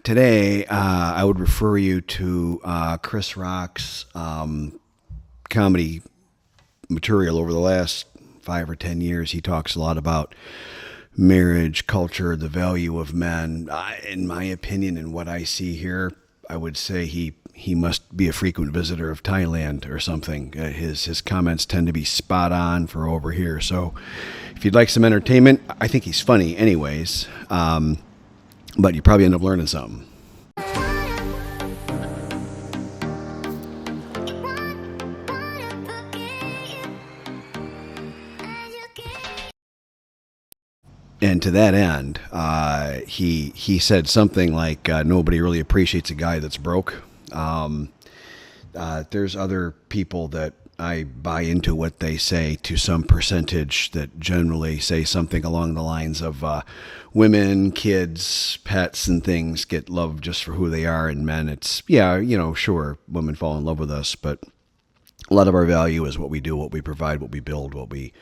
Today, I would refer you to Chris Rock's comedy material over the last 5 or 10 years. He talks a lot about marriage, culture, the value of men. In my opinion, and what I see here, I would say he must be a frequent visitor of Thailand or something. His comments tend to be spot on for over here. So if you'd like some entertainment, I think he's funny anyways. But you probably end up learning something. And to that end, he said something like, nobody really appreciates a guy that's broke. There's other people that I buy into what they say to some percentage that generally say something along the lines of women, kids, pets, and things get loved just for who they are, and men, it's, yeah, sure, women fall in love with us, but a lot of our value is what we do, what we provide, what we build, what we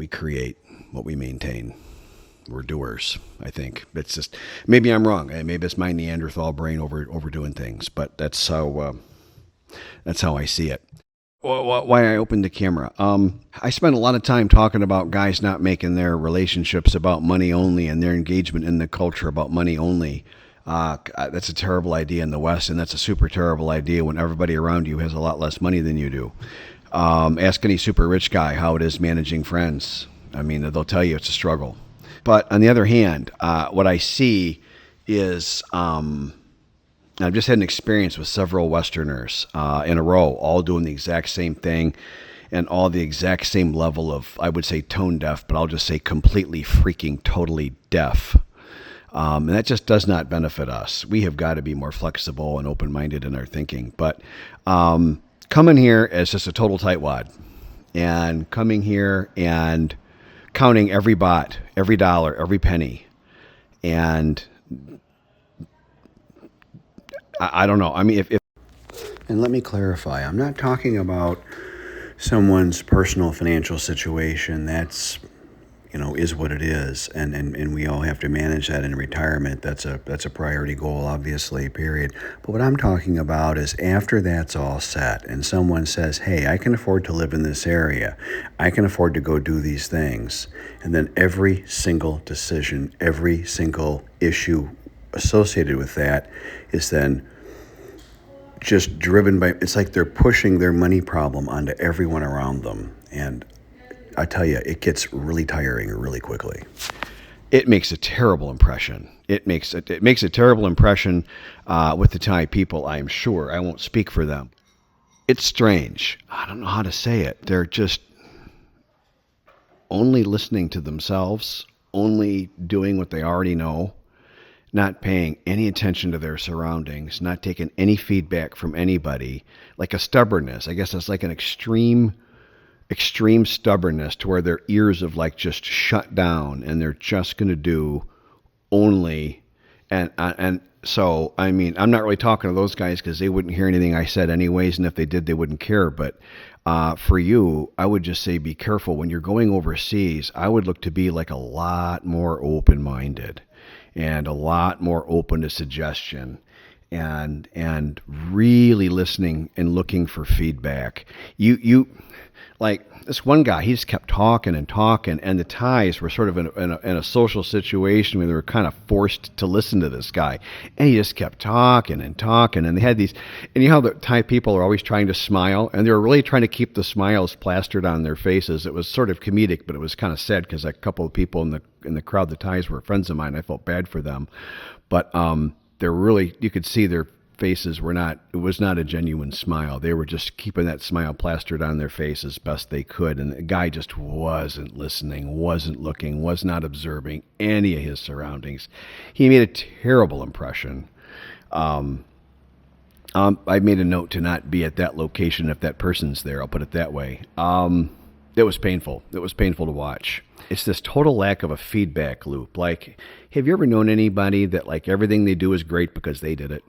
create, what we maintain. We're doers, I think. It's just, maybe I'm wrong. Maybe it's my Neanderthal brain overdoing things, but that's how I see it. Why I opened the camera. I spent a lot of time talking about guys not making their relationships about money only and their engagement in the culture about money only. That's a terrible idea in the West, and that's a super terrible idea when everybody around you has a lot less money than you do. Ask any super rich guy how it is managing friends. I mean, they'll tell you it's a struggle. But on the other hand, what I see is I've just had an experience with several Westerners in a row, all doing the exact same thing and all the exact same level of, I would say, tone deaf, but I'll just say completely freaking totally deaf. And that just does not benefit us. We have got to be more flexible and open-minded in our thinking. But coming here as just a total tightwad and coming here and counting every baht, every dollar, every penny, and I don't know. I mean, if and let me clarify, I'm not talking about someone's personal financial situation. That's, is what it is, and we all have to manage that in retirement. That's a priority goal, obviously, period. But what I'm talking about is after that's all set and someone says, hey, I can afford to live in this area, I can afford to go do these things, and then every single decision, every single issue associated with that is then just driven by, it's like they're pushing their money problem onto everyone around them. And I tell you, it gets really tiring really quickly. It makes a terrible impression. It makes a terrible impression with the Thai people, I'm sure. I won't speak for them. It's strange. I don't know how to say it. They're just only listening to themselves, only doing what they already know, not paying any attention to their surroundings, not taking any feedback from anybody, like a stubbornness. I guess it's like an extreme stubbornness to where their ears have like just shut down and they're just going to do only. And so, I mean, I'm not really talking to those guys because they wouldn't hear anything I said anyways. And if they did, they wouldn't care. But for you, I would just say, be careful when you're going overseas. I would look to be like a lot more open-minded and a lot more open to suggestion and really listening and looking for feedback. You like this one guy, he just kept talking and talking, and the Thais were sort of in a social situation where they were kind of forced to listen to this guy, and he just kept talking and talking, and they had these, and you know how the Thai people are always trying to smile, and they were really trying to keep the smiles plastered on their faces. It was sort of comedic, but it was kind of sad because a couple of people in the crowd, the Thais, were friends of mine. I felt bad for them, but they're really, you could see their faces were not, it was not a genuine smile. They were just keeping that smile plastered on their face as best they could. And the guy just wasn't listening, wasn't looking, was not observing any of his surroundings. He made a terrible impression. I made a note to not be at that location if that person's there. I'll put it that way. It was painful. It was painful to watch. It's this total lack of a feedback loop. Like, have you ever known anybody that like everything they do is great because they did it?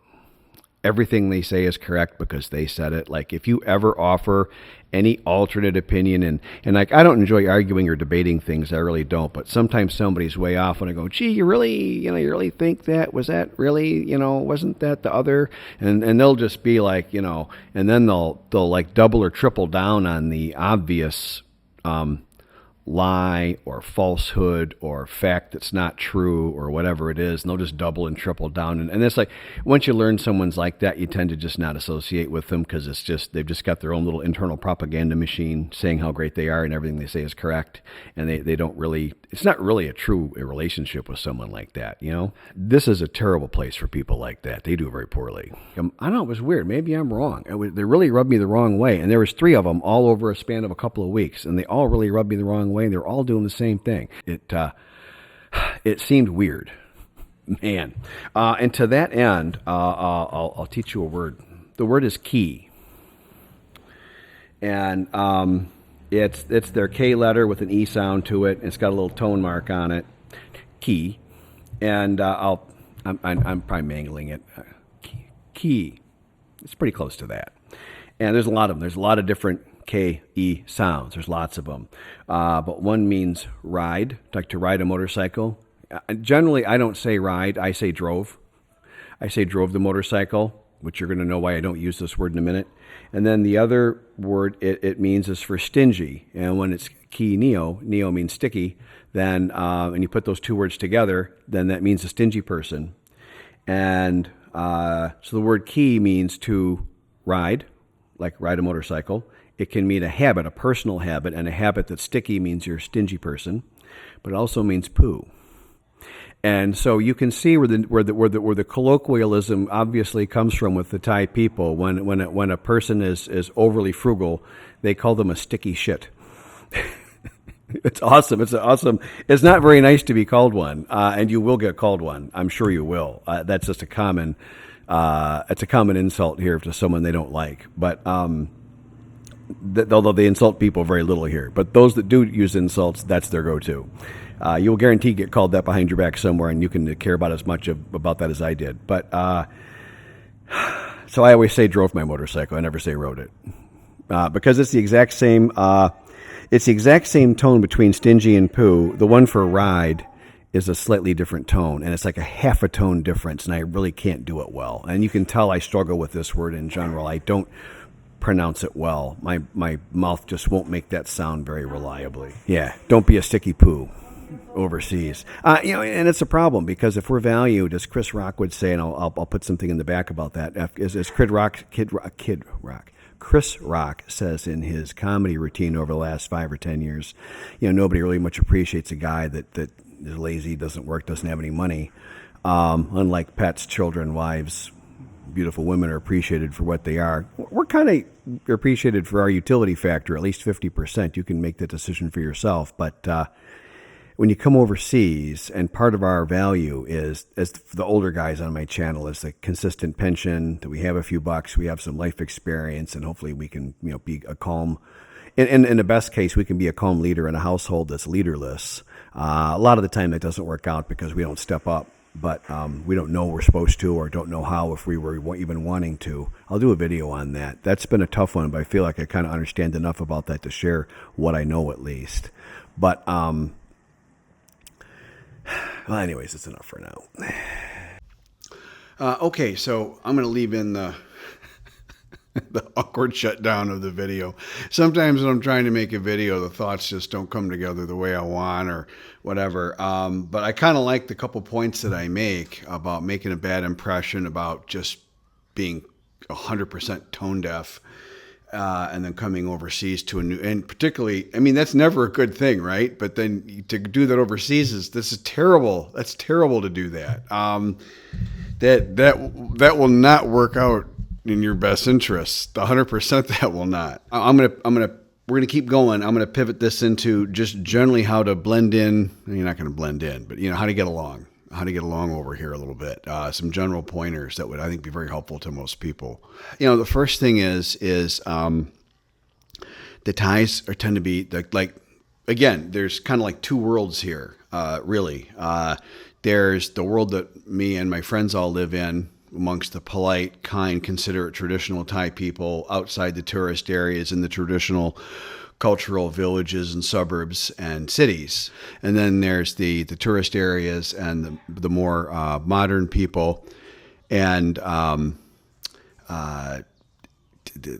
everything they say is correct because they said it. Like if you ever offer any alternate opinion, and like I don't enjoy arguing or debating things, I really don't, but sometimes somebody's way off and I go, gee, you really think that? Was that really, wasn't that the other? And they'll just be like, and then they'll like double or triple down on the obvious lie or falsehood or fact that's not true or whatever it is, and they'll just double and triple down. And it's like, once you learn someone's like that, you tend to just not associate with them because they've just got their own little internal propaganda machine saying how great they are and everything they say is correct. And they don't really, it's not really a true relationship with someone like that, This is a terrible place for people like that. They do very poorly. I don't know, it was weird. Maybe I'm wrong. They really rubbed me the wrong way. And there was 3 of them all over a span of a couple of weeks, and they all really rubbed me the wrong way. They're all doing the same thing. It seemed weird, man. And to that end, I'll teach you a word. The word is key, and it's their K letter with an E sound to it. It's got a little tone mark on it. Key, and I'm probably mangling it. Key. It's pretty close to that. And there's a lot of them. There's a lot of different K-E sounds. There's lots of them. But one means ride, like to ride a motorcycle. Generally, I don't say ride. I say drove. I say drove the motorcycle, which you're going to know why I don't use this word in a minute. And then the other word it means is for stingy. And when it's neo means sticky, then and you put those 2 words together, then that means a stingy person. And so the word key means to ride, like ride a motorcycle. It can mean a habit, a personal habit, and a habit that's sticky means you're a stingy person, but it also means poo. And so you can see where the colloquialism obviously comes from with the Thai people. When a person is overly frugal, they call them a sticky shit. It's awesome. It's not very nice to be called one, and you will get called one. I'm sure you will. That's just it's a common insult here to someone they don't like. But although they insult people very little here, but those that do use insults, that's their go-to. You will guarantee get called that behind your back somewhere, and you can care about as much about that as I did. But so I always say drove my motorcycle. I never say rode it because it's the exact same. It's the exact same tone between stingy and poo. The one for ride is a slightly different tone, and it's like a half a tone difference, and I really can't do it well. And you can tell I struggle with this word in general. I don't pronounce it well. My mouth just won't make that sound very reliably. Yeah, don't be a sticky poo overseas. And it's a problem because if we're valued, as Chris Rock would say, and I'll put something in the back about that, as Chris Rock says in his comedy routine over the last 5 or 10 years, nobody really much appreciates a guy that is lazy, doesn't work, doesn't have any money. Unlike pets, children, wives, beautiful women are appreciated for what they are. We're kind of appreciated for our utility factor, at least 50%. You can make that decision for yourself. But when you come overseas, and part of our value is, as the older guys on my channel, is a consistent pension, that we have a few bucks, we have some life experience, and hopefully we can be a calm, in the best case, we can be a calm leader in a household that's leaderless. A lot of the time that doesn't work out because we don't step up. But we don't know we're supposed to, or don't know how, if we were even wanting to. I'll do a video on that. That's been a tough one, but I feel like I kind of understand enough about that to share what I know at least. But, well, anyways, it's enough for now. Okay, so I'm going to leave in the awkward shutdown of the video. Sometimes when I'm trying to make a video, the thoughts just don't come together the way I want or whatever. But I kind of like the couple points that I make about making a bad impression, about just being 100% tone deaf, and then coming overseas to a new, and particularly, I mean, that's never a good thing, right? But then to do that overseas this is terrible. That's terrible to do that. That will not work out in your best interests. 100% that will not. We're gonna keep going. I'm gonna pivot this into just generally how to blend in. You're not gonna blend in, but how to get along. How to get along over here a little bit. Some general pointers that would, I think, be very helpful to most people. The first thing is the Thais tend to be again. There's kind of like 2 worlds here, really. There's the world that me and my friends all live in, amongst the polite, kind, considerate, traditional Thai people outside the tourist areas in the traditional cultural villages and suburbs and cities. And then there's the tourist areas and the more modern people. And I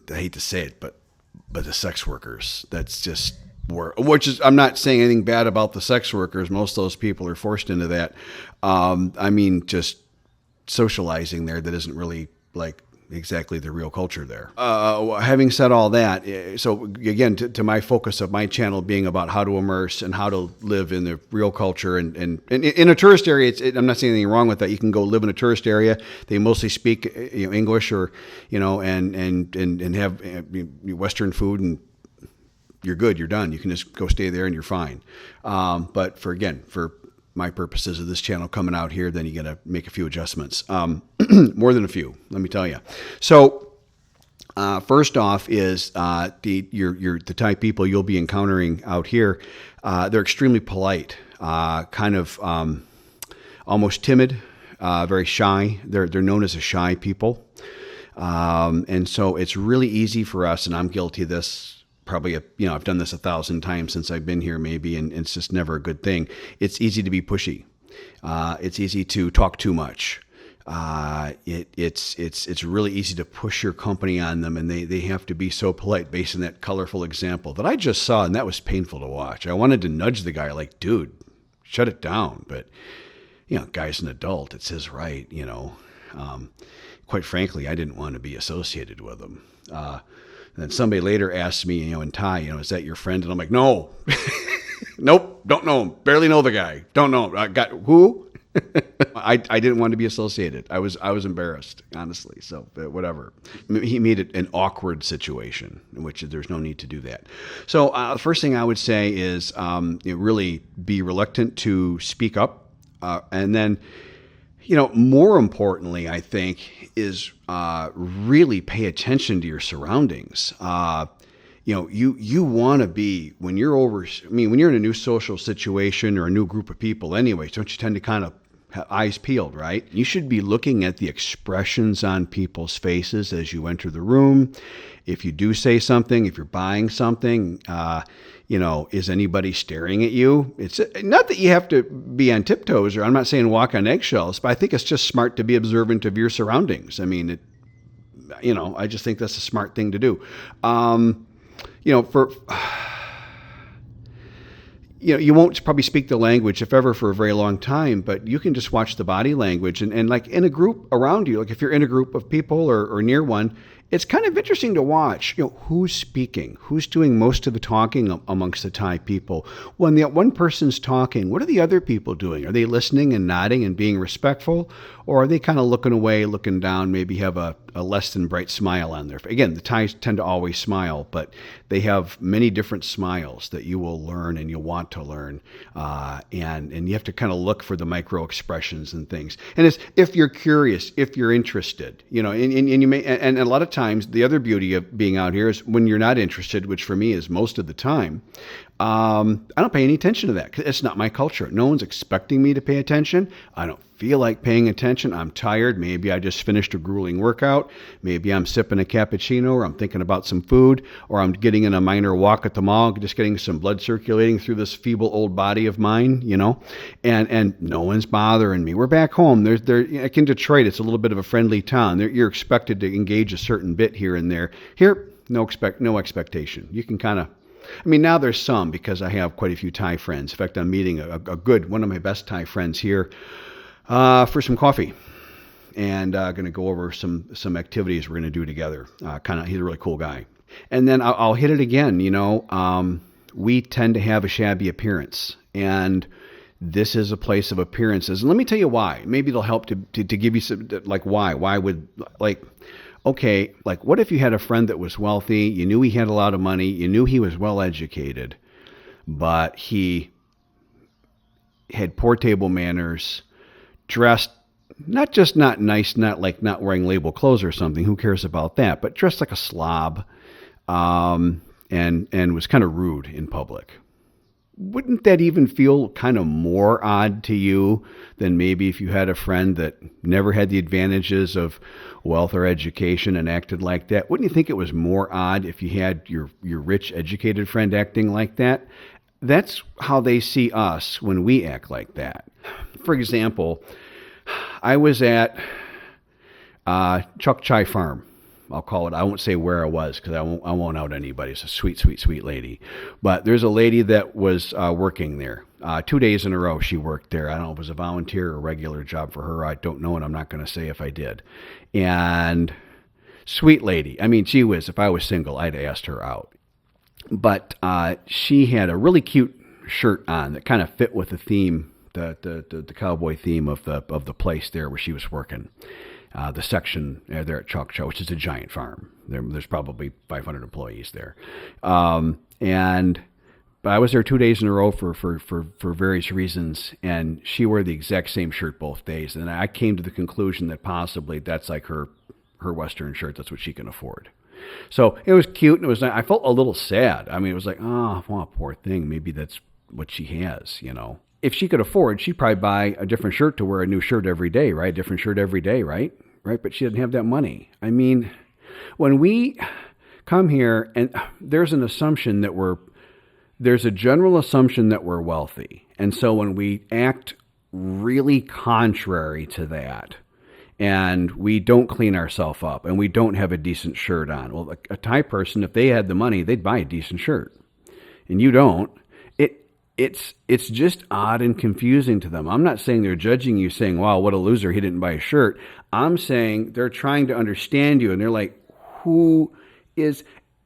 hate to say it, but the sex workers. That's just which is, I'm not saying anything bad about the sex workers. Most of those people are forced into that. I mean, just socializing there that isn't really like exactly the real culture there. Having said all that, so again, to my focus of my channel being about how to immerse and how to live in the real culture, and in a tourist area, I'm not saying anything wrong with that. You can go live in a tourist area. They mostly speak English, or and have Western food, and you're good. You're done. You can just go stay there and you're fine. But for my purposes of this channel coming out here, then you got to make a few adjustments. More than a few, let me tell you. So first off is the Thai people you'll be encountering out here. They're extremely polite, kind of almost timid, very shy. They're known as a shy people, and so it's really easy for us, and I'm guilty of this. Probably, I've done this 1,000 times since I've been here, maybe, and it's just never a good thing. It's easy to be pushy. It's easy to talk too much. It's really easy to push your company on them, and they have to be so polite based on that colorful example that I just saw, and that was painful to watch. I wanted to nudge the guy, like, dude, shut it down. But, guy's an adult. It's his right, Quite frankly, I didn't want to be associated with him. And then somebody later asked me, in Thai, is that your friend? And I'm like, no, nope, don't know him. Barely know the guy. Don't know him. I got who? I didn't want to be associated. I was embarrassed, honestly. So whatever. He made it an awkward situation in which there's no need to do that. So the first thing I would say is really be reluctant to speak up, and then. More importantly, I think, is really pay attention to your surroundings. You want to be, when you're when you're in a new social situation or a new group of people anyway, don't you tend to kind of have eyes peeled, right? You should be looking at the expressions on people's faces as you enter the room. If you do say something, if you're buying something, is anybody staring at you? It's not that you have to be on tiptoes, or I'm not saying walk on eggshells, but I think it's just smart to be observant of your surroundings. I mean, I just think that's a smart thing to do. You won't probably speak the language, if ever, for a very long time, but you can just watch the body language and like in a group around you, like if you're in a group of people or near one, it's kind of interesting to watch, who's speaking, who's doing most of the talking amongst the Thai people. When the one person's talking, what are the other people doing? Are they listening and nodding and being respectful? Or are they kind of looking away, looking down, maybe have a less than bright smile on their face? Again, the Thais tend to always smile, but they have many different smiles that you will learn and you'll want to learn. And you have to kind of look for the micro expressions and things. And it's, if you're curious, if you're interested, and you may, and a lot of times the other beauty of being out here is when you're not interested, which for me is most of the time, I don't pay any attention to that because it's not my culture. No one's expecting me to pay attention. I don't feel like paying attention. I'm tired. Maybe I just finished a grueling workout. Maybe I'm sipping a cappuccino, or I'm thinking about some food, or I'm getting in a minor walk at the mall, just getting some blood circulating through this feeble old body of mine, and no one's bothering me. We're back home. Like in Detroit, it's a little bit of a friendly town. You're expected to engage a certain bit here and there. Here, no expectation. You can kind of, now there's some, because I have quite a few Thai friends. In fact, I'm meeting one of my best Thai friends here for some coffee, and going to go over some activities we're going to do together. He's a really cool guy. And then I'll hit it again. We tend to have a shabby appearance, and this is a place of appearances. And let me tell you why. Maybe it'll help to give you some, like, why. Why would, like, okay, like, what if you had a friend that was wealthy, you knew he had a lot of money, you knew he was well educated, but he had poor table manners, dressed not nice, not like not wearing label clothes or something, who cares about that, but dressed like a slob, and was kind of rude in public. wouldn't that even feel kind of more odd to you than maybe if you had a friend that never had the advantages of wealth or education and acted like that? Wouldn't you think it was more odd if you had your rich, educated friend acting like that? That's how they see us when we act like that. For example, I was at Chuk Chai Farm. I'll call it. I won't say where I was because I won't out anybody. It's a sweet, sweet, sweet lady. But there's a lady that was working there. 2 days in a row she worked there. I don't know if it was a volunteer or a regular job for her. I don't know, and I'm not going to say if I did. And sweet lady. I mean, gee whiz, if I was single, I'd asked her out. But she had a really cute shirt on that kind of fit with the theme, the cowboy theme of the place there where she was working. The section there at Chuk Chai, which is a giant farm. There's probably 500 employees there. And I was there 2 days in a row for various reasons, and she wore the exact same shirt both days. And I came to the conclusion that possibly that's like her Western shirt. That's what she can afford. So it was cute, and it was. I felt a little sad. I mean, it was like, oh, well, poor thing. Maybe that's what she has, you know. If she could afford, she'd probably buy a different shirt to wear a new shirt every day, right? Different shirt every day, right? Right? But she didn't have that money. I mean, when we come here, and there's an assumption that there's a general assumption that we're wealthy. And so when we act really contrary to that, and we don't clean ourselves up, and we don't have a decent shirt on, well, a Thai person, if they had the money, they'd buy a decent shirt. And you don't. It's just odd and confusing to them. I'm not saying they're judging you saying, wow, what a loser, he didn't buy a shirt. I'm saying they're trying to understand you, and they're like, who is,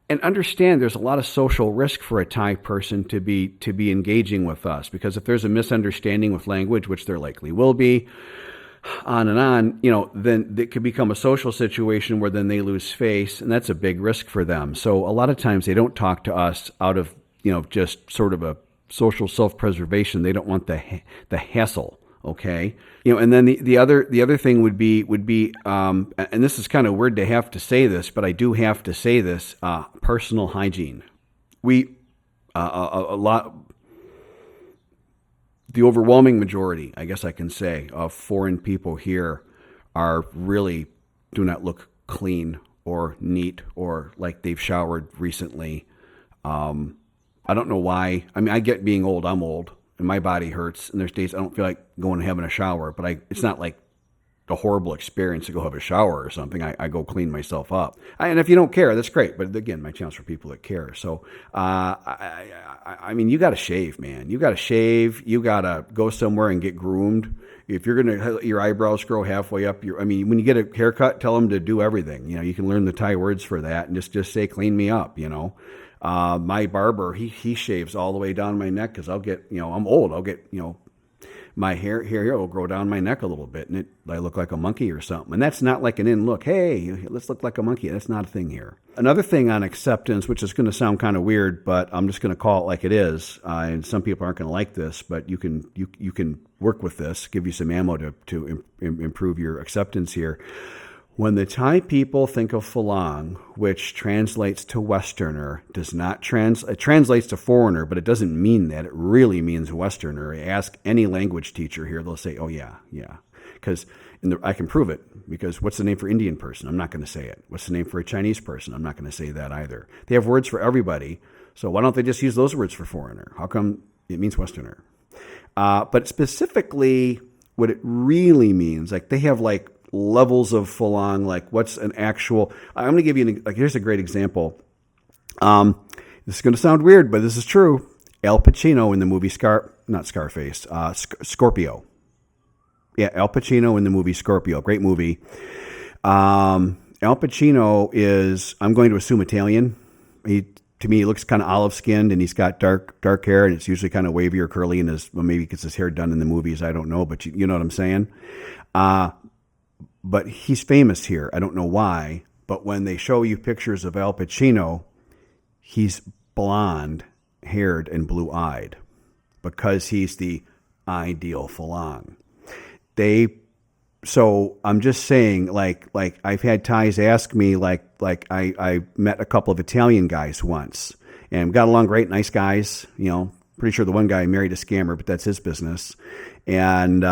and understand there's a lot of social risk for a Thai person to be engaging with us, because if there's a misunderstanding with language, which there likely will be, on, you know, then it could become a social situation where then they lose face, and that's a big risk for them. So a lot of times they don't talk to us out of, you know, just sort of a social self-preservation. They don't want the hassle. Okay, you know, and then the other thing would be, and this is kind of weird to have to say this, but I do have to say this: personal hygiene. We a lot, the overwhelming majority, I guess I can say, of foreign people here are really do not look clean or neat or like they've showered recently. I don't know why. I mean, I get being old. I'm old, and my body hurts. And there's days I don't feel like going and having a shower. But it's not like a horrible experience to go have a shower or something. I go clean myself up. And if you don't care, that's great. But again, my chance for people that care. So, I mean, you got to shave, man. You got to shave. You got to go somewhere and get groomed. If you're going to, your eyebrows grow halfway up. I mean, when you get a haircut, tell them to do everything. You know, you can learn the Thai words for that and just say, clean me up, you know. My barber, he shaves all the way down my neck because I'll get, you know, I'm old. I'll get, you know, my hair here will grow down my neck a little bit, and I look like a monkey or something. And that's not like an in look. Hey, let's look like a monkey. That's not a thing here. Another thing on acceptance, which is going to sound kind of weird, but I'm just going to call it like it is. And some people aren't going to like this, but you can work with this, give you some ammo to improve your acceptance here. When the Thai people think of Farang, which translates to Westerner, it translates to foreigner, but it doesn't mean that. It really means Westerner. Ask any language teacher here, they'll say, oh, yeah. Because I can prove it, because what's the name for Indian person? I'm not going to say it. What's the name for a Chinese person? I'm not going to say that either. They have words for everybody, so why don't they just use those words for foreigner? How come it means Westerner? But specifically, what it really means, like they have like levels of Farang, like what's an actual, I'm going to give you, here's a great example. This is going to sound weird, but this is true. Al Pacino in the movie Scorpio. Yeah, Al Pacino in the movie Scorpio. Great movie. Al Pacino is, I'm going to assume, Italian. To me, he looks kind of olive-skinned, and he's got dark hair, and it's usually kind of wavy or curly, and maybe he gets his hair done in the movies. I don't know, but you know what I'm saying? But he's famous here. I don't know why, but when they show you pictures of Al Pacino, he's blonde-haired and blue-eyed because he's the ideal Farang. So I'm just saying, like I've had Thais ask me, like I met a couple of Italian guys once, and got along great, nice guys, you know, Pretty sure the one guy married a scammer, but that's his business. And,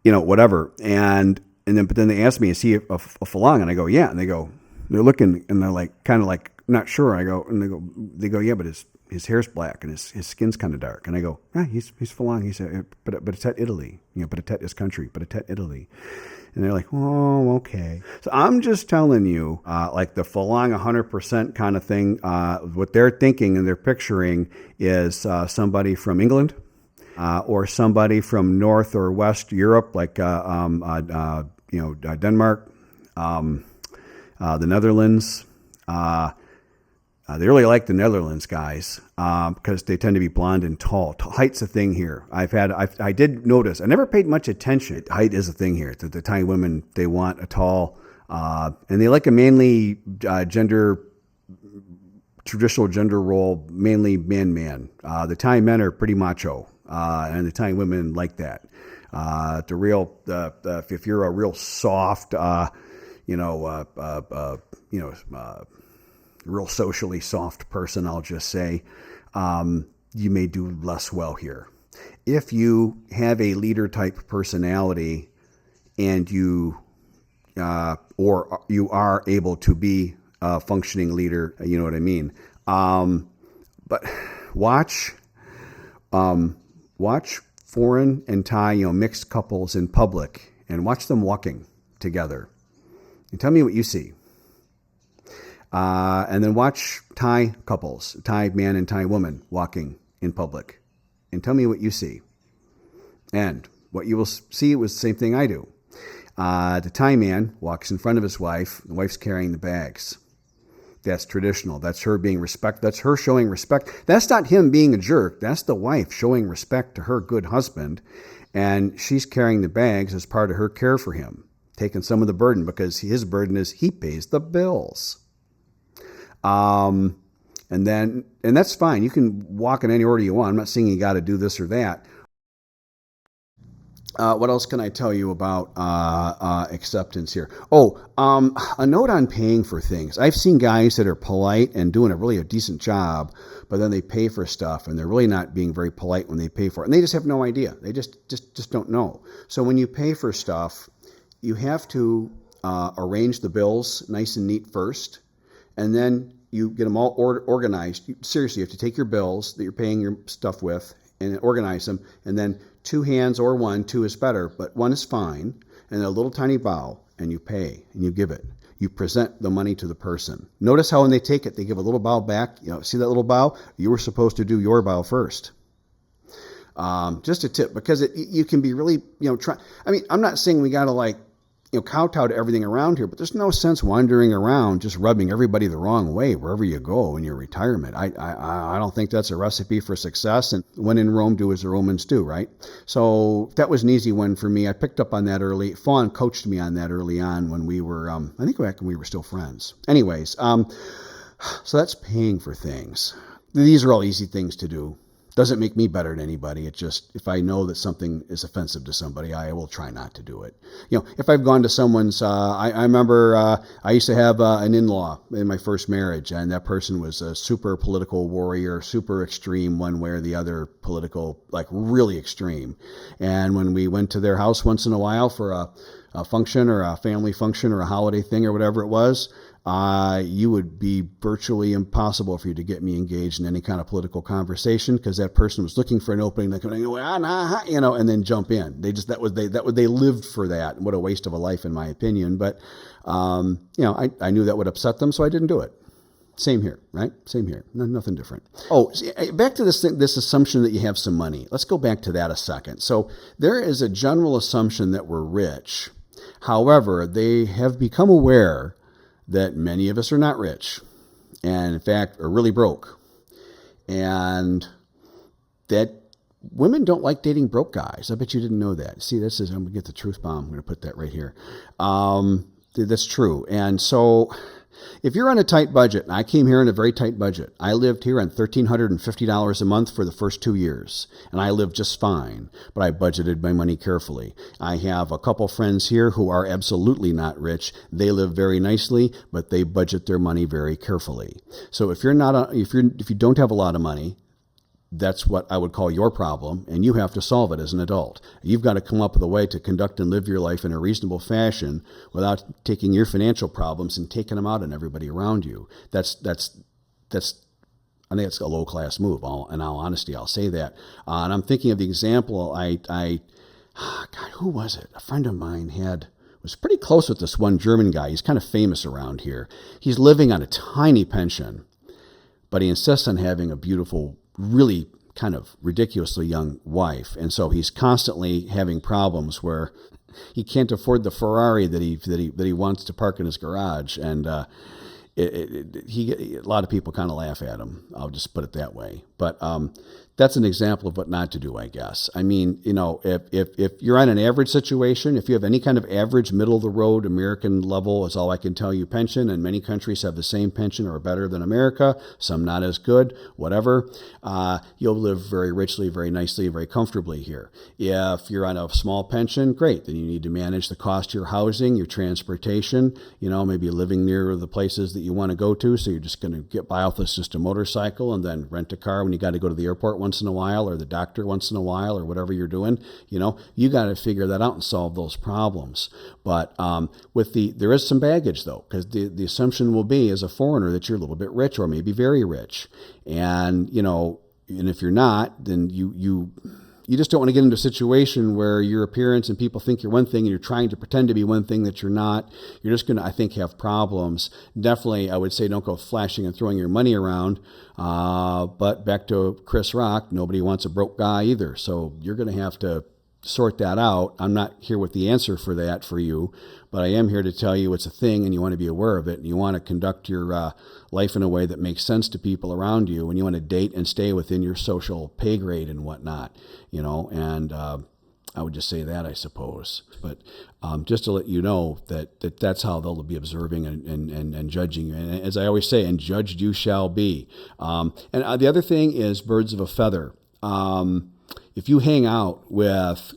whatever. But then they asked me, is he a Farang? And I go, yeah. And they're looking and they're like, kind of like, not sure. I go, and they go, yeah, but his hair's black and his skin's kind of dark. And I go, yeah, he's Farang. He's but it's at Italy, but it's at his country, but it's at Italy. And they're like, oh, okay. So I'm just telling you, like the Farang 100% kind of thing, what they're thinking and they're picturing is somebody from England or somebody from North or West Europe, like Denmark, the Netherlands. They really like the Netherlands guys because they tend to be blonde and tall. Height's a thing here. I did notice. I never paid much attention. Height is a thing here. The Thai women, they want a tall, and they like a mainly traditional gender role, mainly man. The Thai men are pretty macho, and the Thai women like that. If you're a real soft, real socially soft person, I'll just say, you may do less well here. If you have a leader type personality and you are able to be a functioning leader, you know what I mean. But watch foreign and Thai, mixed couples in public and watch them walking together and tell me what you see. And then watch Thai couples, Thai man and Thai woman walking in public and tell me what you see. And what you will see was the same thing I do. The Thai man walks in front of his wife. The wife's carrying the bags. That's traditional. That's her being respect. That's her showing respect. That's not him being a jerk. That's the wife showing respect to her good husband. And she's carrying the bags as part of her care for him, taking some of the burden because his burden is he pays the bills. And that's fine. You can walk in any order you want. I'm not saying you got to do this or that. What else can I tell you about acceptance here? A note on paying for things. I've seen guys that are polite and doing a decent job, but then they pay for stuff and they're really not being very polite when they pay for it. And they just have no idea. They just don't know. So when you pay for stuff, you have to arrange the bills nice and neat first. And then you get them all organized. Seriously, you have to take your bills that you're paying your stuff with and organize them. And then two hands or one, two is better, but one is fine. And a little tiny bow, and you pay, and you give it. You present the money to the person. Notice how when they take it, they give a little bow back. See that little bow? You were supposed to do your bow first. Just a tip, because you can be really, I'm not saying we got to kowtow to everything around here, but there's no sense wandering around just rubbing everybody the wrong way wherever you go in your retirement. I don't think that's a recipe for success. And when in Rome, do as the Romans do, right? So that was an easy one for me. I picked up on that early. Fawn coached me on that early on when we were, I think back when we were still friends. Anyways, so that's paying for things. These are all easy things to do. Doesn't make me better than anybody. It just, if I know that something is offensive to somebody, I will try not to do it. If I've gone to someone's, I remember I used to have an in-law in my first marriage, and that person was a super political warrior, super extreme one way or the other, political, like really extreme. And when we went to their house once in a while for a function or a family function or a holiday thing or whatever it was, you would be virtually impossible for you to get me engaged in any kind of political conversation, because that person was looking for an opening that could go, and then jump in. They lived for that. What a waste of a life, in my opinion. But I knew that would upset them, so I didn't do it. Same here, right? Same here. Nothing different. Back to this assumption that you have some money. Let's go back to that a second. So there is a general assumption that we're rich. However, they have become aware that many of us are not rich, and in fact are really broke, and that women don't like dating broke guys. I bet you didn't know that. See, I'm going to get the truth bomb. I'm going to put that right here. That's true. And so if you're on a tight budget, and I came here on a very tight budget. I lived here on $1,350 a month for the first 2 years, and I lived just fine, but I budgeted my money carefully. I have a couple friends here who are absolutely not rich. They live very nicely, but they budget their money very carefully. So if you don't have a lot of money, that's what I would call your problem, and you have to solve it as an adult. You've got to come up with a way to conduct and live your life in a reasonable fashion without taking your financial problems and taking them out on everybody around you. That's I think it's a low-class move. In all honesty, I'll say that. And I'm thinking of the example God, who was it? A friend of mine was pretty close with this one German guy. He's kind of famous around here. He's living on a tiny pension, but he insists on having a beautiful, really kind of ridiculously young wife. And so he's constantly having problems where he can't afford the Ferrari that he wants to park in his garage. And a lot of people kind of laugh at him. I'll just put it that way. But that's an example of what not to do, I guess. I mean, if you're on an average situation, if you have any kind of average, middle-of-the-road American level, is all I can tell you, pension, and many countries have the same pension or better than America, some not as good, whatever, you'll live very richly, very nicely, very comfortably here. If you're on a small pension, great. Then you need to manage the cost of your housing, your transportation, maybe living near the places that you want to go to, so you're just going to get by with just a motorcycle and then rent a car when you got to go to the airport once in a while, or the doctor once in a while, or whatever you're doing. You got to figure that out and solve those problems. But there is some baggage though, because the assumption will be as a foreigner that you're a little bit rich or maybe very rich, and if you're not, then you just don't want to get into a situation where your appearance and people think you're one thing and you're trying to pretend to be one thing that you're not. You're just going to, I think, have problems. Definitely, I would say don't go flashing and throwing your money around. But back to Chris Rock, nobody wants a broke guy either. So you're going to have to sort that out. I'm not here with the answer for that for you, but I am here to tell you it's a thing and you want to be aware of it, and you want to conduct your life in a way that makes sense to people around you, and you want to date and stay within your social pay grade and whatnot, and I would just say that, I suppose. But just to let you know that's how they'll be observing and judging you. And as I always say, and judged you shall be. And the other thing is birds of a feather. If you hang out with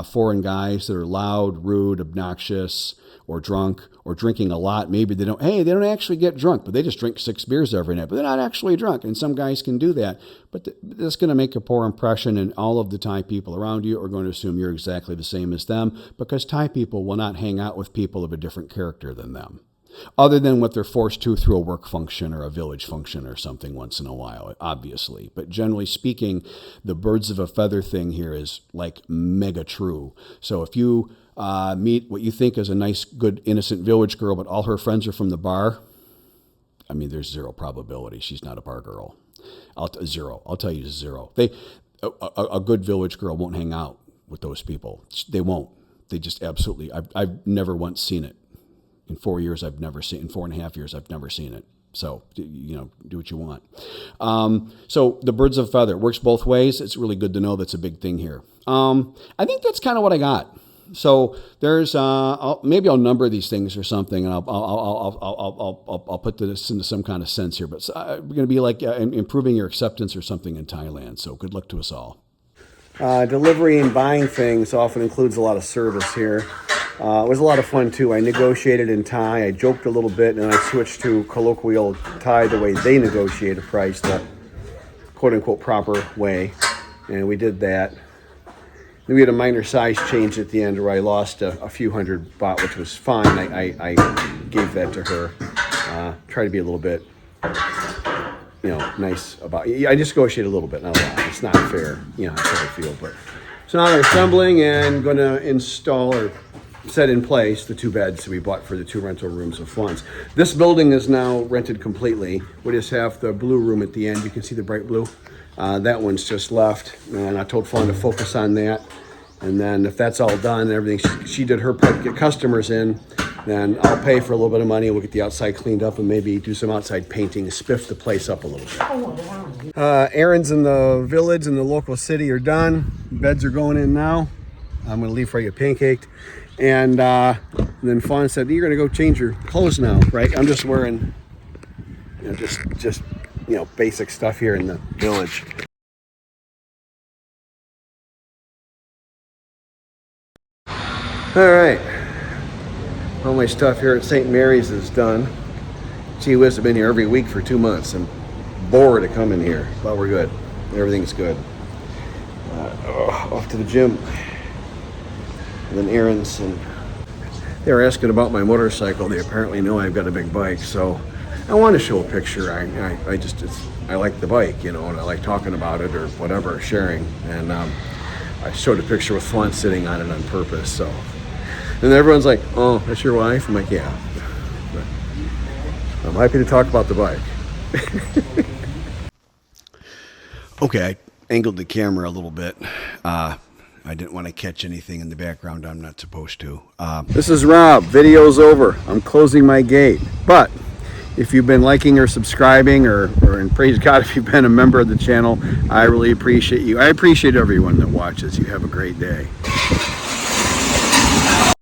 foreign guys that are loud, rude, obnoxious, or drunk, or drinking a lot, maybe they don't actually get drunk, but they just drink 6 beers every night, but they're not actually drunk. And some guys can do that, but that's going to make a poor impression, and all of the Thai people around you are going to assume you're exactly the same as them, because Thai people will not hang out with people of a different character than them, other than what they're forced to through a work function or a village function or something once in a while, obviously. But generally speaking, the birds of a feather thing here is like mega true. So if you meet what you think is a nice, good, innocent village girl, but all her friends are from the bar, I mean, there's zero probability she's not a bar girl. Zero. I'll tell you, zero. A good village girl won't hang out with those people. They won't. They just absolutely. I've never once seen it. In 4 years, I've never seen. In 4.5 years, I've never seen it. So, do what you want. So the birds of a feather works both ways. It's really good to know that's a big thing here. I think that's kind of what I got. So there's maybe I'll number these things or something, and I'll put this into some kind of sense here. But we're going to be like improving your acceptance or something in Thailand. So good luck to us all. Delivery and buying things often includes a lot of service here. It was a lot of fun too. I negotiated in Thai. I joked a little bit, and I switched to colloquial Thai, the way they negotiate a price, the quote-unquote proper way, and we did that. Then we had a minor size change at the end where I lost a few hundred baht, which was fine. I gave that to her. Try to be a little bit, nice about it. I just negotiate a little bit, not a lot. It's not fair, that's how I feel. But so now they're assembling and going to install or set in place the 2 beds we bought for the 2 rental rooms of Flans. This building is now rented completely. We just have the blue room at the end. You can see the bright blue. That one's just left, and I told Fawn to focus on that. And then if that's all done and everything, she did her part to get customers in, then I'll pay for a little bit of money. We'll get the outside cleaned up and maybe do some outside painting, spiff the place up a little bit. Errands in the village and the local city are done. Beds are going in now. I'm going to leave for you pancaked. And then Fawn said, you're going to go change your clothes now, right? I'm just wearing just basic stuff here in the village. All right, all my stuff here at St. Mary's is done. Gee whiz, I've been here every week for 2 months. I'm bored of coming here, but we're good. Everything's good. Off to the gym. And then errands. And they were asking about my motorcycle. They apparently know I've got a big bike, so I want to show a picture. I like the bike, you know, and I like talking about it or whatever, sharing. And I showed a picture with Fawn sitting on it on purpose. So, and everyone's like, "Oh, that's your wife?" I'm like, "Yeah." But I'm happy to talk about the bike. Okay, I angled the camera a little bit. I didn't want to catch anything in the background I'm not supposed to. This is Rob. Video's over. I'm closing my gate. But if you've been liking or subscribing, or and praise God if you've been a member of the channel, I really appreciate you. I appreciate everyone that watches. You have a great day.